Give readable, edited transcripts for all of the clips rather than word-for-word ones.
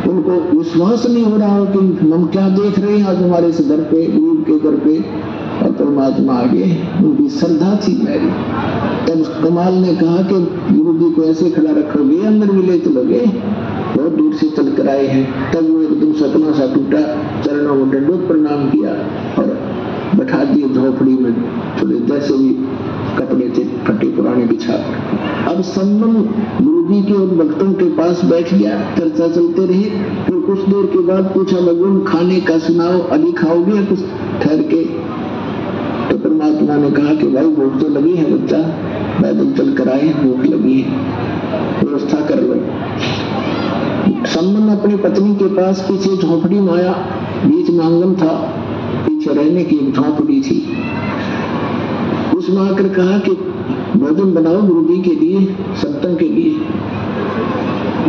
उनको विश्वास नहीं हो रहा हो कि हम क्या देख रहे हैं आज हमारे इस घर पे, गुरु के घर पे, और परमात्मा आगे। उनकी श्रद्धा थी मेरी। तब कमाल ने कहा कि गुरु जी को ऐसे खड़ा रखोगे, अंदर भी ले चलोगे, बहुत दूर से चल कर आए हैं। तब वो एकदम सपना सा टूटा, चरणों में दंडवत प्रणाम किया और बैठा दिए झोपड़ी में, थोड़े जैसे भी कपड़े थे फटे पुराने बिछा। अब संबंध गुरुजी के उन भक्तों के पास बैठ गया, चर्चा चलते रही। फिर कुछ देर के बाद पूछा, भगवान खाने का सुनाओ, अभी खाओगे या कुछ ठहर के? तो परमात्मा ने कहा कि भाई भूख तो लगी है बच्चा, पैदल चल कर आए, भूख लगी है, व्यवस्था कर लो। संबंध अपनी पत्नी के पास पीछे झोपड़ी में आया, बीच में आंगन था, पीछे रहने की एक झोपड़ी थी। उसमें आकर कहा कि भोजन बनाओ गुरुजी के लिए, सत्संग के लिए।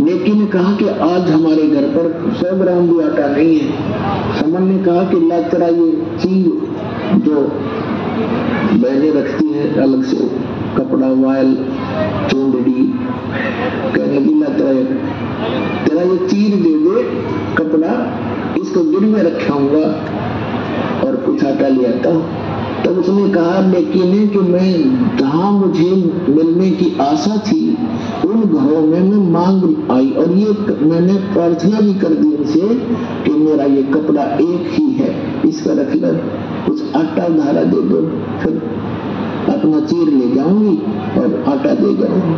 नेकी ने कहा कि आज हमारे घर पर 100 ग्राम भी आटा नहीं है। समन ने कहा कि ला तेरा ये चीज जो बहने रखती है अलग से, कपड़ा, वायल, चूंदड़ी, कहने की ला तेरा ये चीर दे दे कपड़ा, इसको गिरवे रखाऊंगा और कुछ आटा ले आता हूं। तब उसने कहा लेकिन कि मैं जहां मुझे मिलने की आशा थी उन घरों में मैं मांग आई, और ये मैंने प्रार्थना भी कर दी उनसे कि मेरा ये कपड़ा एक ही है, इसका रख लो, कुछ आटा उधारा दे दो, फिर अपना चीर ले जाऊंगी और आटा दे जाऊंगी।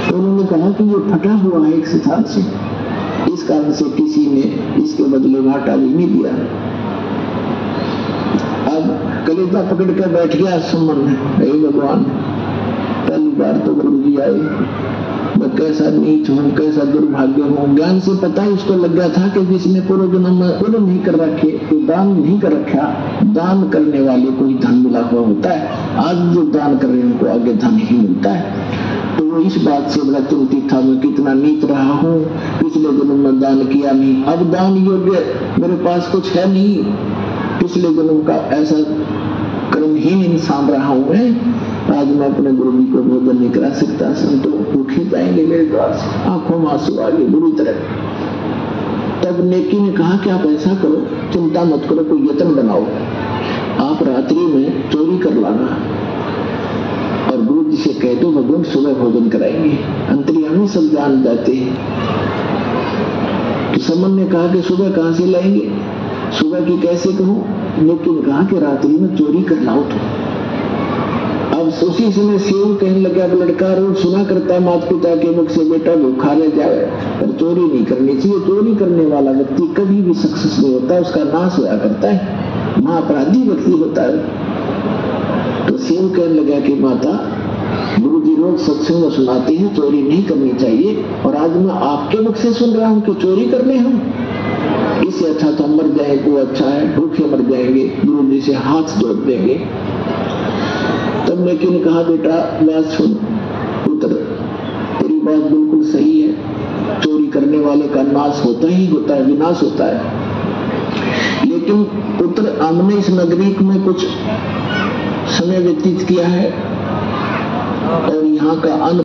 तो उन्होंने कहा कि ये फटा हुआ है एक स्थान से, इस कारण से किसी ने इसके बदले में आटा भी नहीं दिया। अब कलेजा पकड़ कर बैठ गया सुमन, हे भगवान, पहली बार तो गुरु जी आए, मैं कैसा नीच हूँ, कैसा दुर्भाग्य हूँ। ज्ञान से पता ही उसको लग गया था कि जिसने पूर्व जन्म में पुण्य नहीं कर रखे, तो दान नहीं कर रखा, दान करने वाले को ही धन मिला हुआ होता है। आज जो दान कर रहे हैं उनको आगे धन ही मिलता है। तो वो इस बात से बड़ा चिंतित था, मैं कितना नीच रहा हूँ, पिछले जन्म में दान किया नहीं, अब दान योग्य मेरे पास कुछ है नहीं, पिछले जन्म का ऐसा कर्महीन इंसान रहा हूं मैं, आज मैं अपने गुरु जी को भोजन नहीं करा सकता। संतों भूखे जाएंगे मेरे द्वार से, आंखों में आंसू आ गए बुरी तरह। तब नेकी ने कहा कि आप ऐसा करो, चिंता मत करो, कोई यत्न बनाओ, आप रात्रि में चोरी कर लाना और गुरु जी से कह दो भगवान सुबह भोजन कराएंगे। अंतर्यामी सब जान जाते हैं। तो समन ने कहा कि सुबह कहां से लाएंगे, सुबह की कैसे कहूं? लेकिन कहा कि रात्रि में चोरी कर लाओ। तो अब उसी समय सेव कहने लगा, लड़का रोज सुना करता माता पिता के मुख से, बेटा भूखा रह जाए पर चोरी नहीं करनी चाहिए। चोरी करने वाला व्यक्ति कभी भी सक्सेस नहीं होता, उसका नाश होया करता है, महाअपराधी व्यक्ति होता है। तो सेव कहने लगा कि माता, गुरु जी रोज सत्संग में सुनाते हैं चोरी नहीं करनी चाहिए, और आज मैं आपके मुख से सुन रहा हूं कि चोरी करने हम, इससे अच्छा तो मर जाए वो अच्छा है, भूखे मर जाएंगे, गुरु जी से हाथ जोड़ देंगे। तब नेकी ने कहा, बेटा बात सुन पुत्र, तेरी बात बिल्कुल सही है, चोरी करने वाले का नाश होता ही होता है, विनाश होता है। लेकिन पुत्र, हमने इस नगरी में कुछ समय व्यतीत किया है और यहाँ का अन्न